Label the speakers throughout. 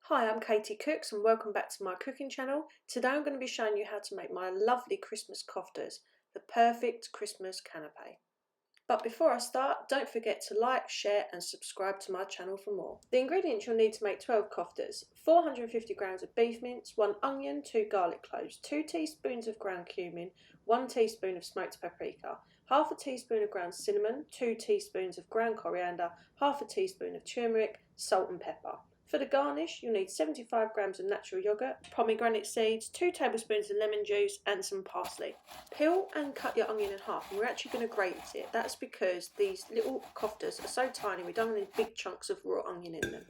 Speaker 1: Hi, I'm katiecooks and welcome back to my cooking channel. Today I'm going to be showing you how to make my lovely Christmas koftas, the perfect Christmas canapé. But before I start, don't forget to like, share and subscribe to my channel for more. The ingredients you'll need to make 12 koftas: 450 grams of beef mince, 1 onion, 2 garlic cloves, 2 teaspoons of ground cumin, 1 teaspoon of smoked paprika, half a teaspoon of ground cinnamon, 2 teaspoons of ground coriander, half a teaspoon of turmeric, salt and pepper. For the garnish, you'll need 75 grams of natural yoghurt, pomegranate seeds, 2 tablespoons of lemon juice and some parsley. Peel and cut your onion in half, and we're actually going to grate it. That's because these little koftas are so tiny we don't want big chunks of raw onion in them.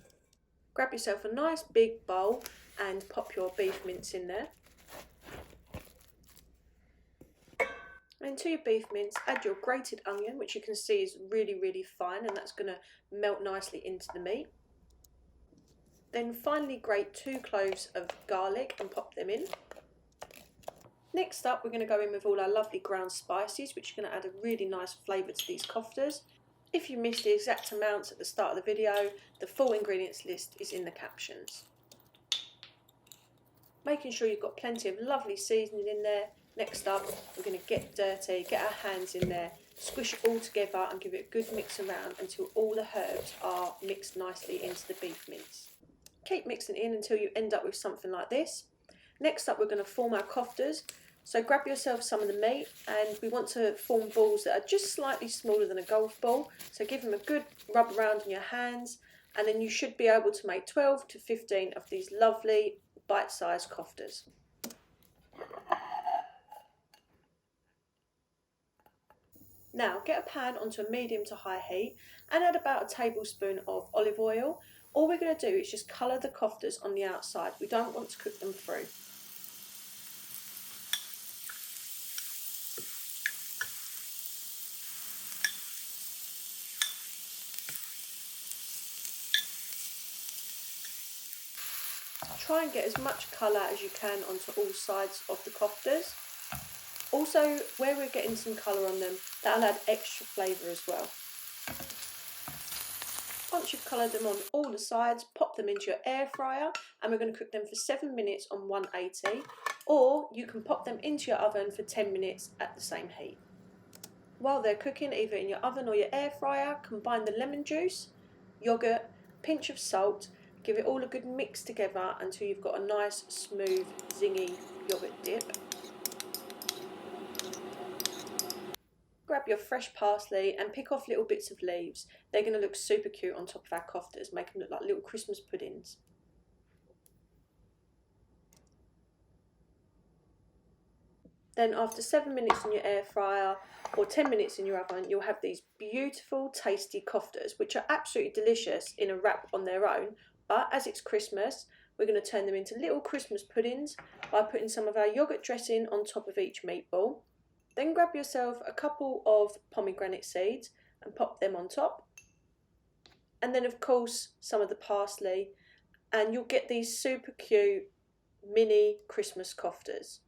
Speaker 1: Grab yourself a nice big bowl and pop your beef mince in there. And to your beef mince, add your grated onion, which you can see is really fine, and that's going to melt nicely into the meat. Then finally grate 2 cloves of garlic and pop them in. Next up, we're going to go in with all our lovely ground spices, which are going to add a really nice flavour to these koftas. If you missed the exact amounts at the start of the video, the full ingredients list is in the captions. Making sure you've got plenty of lovely seasoning in there. Next up, we're going to get dirty, get our hands in there, squish it all together and give it a good mix around until all the herbs are mixed nicely into the beef mince. Keep mixing in until you end up with something like this. Next up, we're going to form our koftas. So grab yourself some of the meat, and we want to form balls that are just slightly smaller than a golf ball. So give them a good rub around in your hands, and then you should be able to make 12 to 15 of these lovely bite-sized koftas. Now get a pan onto a medium to high heat and add about a tablespoon of olive oil. All we're going to do is just colour the koftas on the outside. We don't want to cook them through. Try and get as much colour as you can onto all sides of the koftas. Also, where we're getting some colour on them, that'll add extra flavour as well. Once you've coloured them on all the sides, pop them into your air fryer, and we're going to cook them for 7 minutes on 180, or you can pop them into your oven for 10 minutes at the same heat. While they're cooking, either in your oven or your air fryer, combine the lemon juice, yoghurt, pinch of salt, give it all a good mix together until you've got a nice, smooth, zingy yoghurt dip. Grab your fresh parsley and pick off little bits of leaves. They're going to look super cute on top of our koftas, make them look like little Christmas puddings. Then after 7 minutes in your air fryer or 10 minutes in your oven, you'll have these beautiful, tasty koftas, which are absolutely delicious in a wrap on their own. But as it's Christmas, we're going to turn them into little Christmas puddings by putting some of our yoghurt dressing on top of each meatball. Then grab yourself a couple of pomegranate seeds and pop them on top. And then of course some of the parsley, and you'll get these super cute mini Christmas koftas.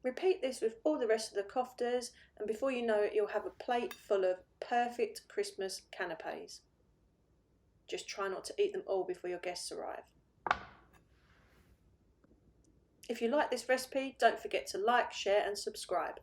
Speaker 1: Repeat this with all the rest of the koftas, and before you know it, you'll have a plate full of perfect Christmas canapés. Just try not to eat them all before your guests arrive. If you like this recipe, don't forget to like, share and subscribe.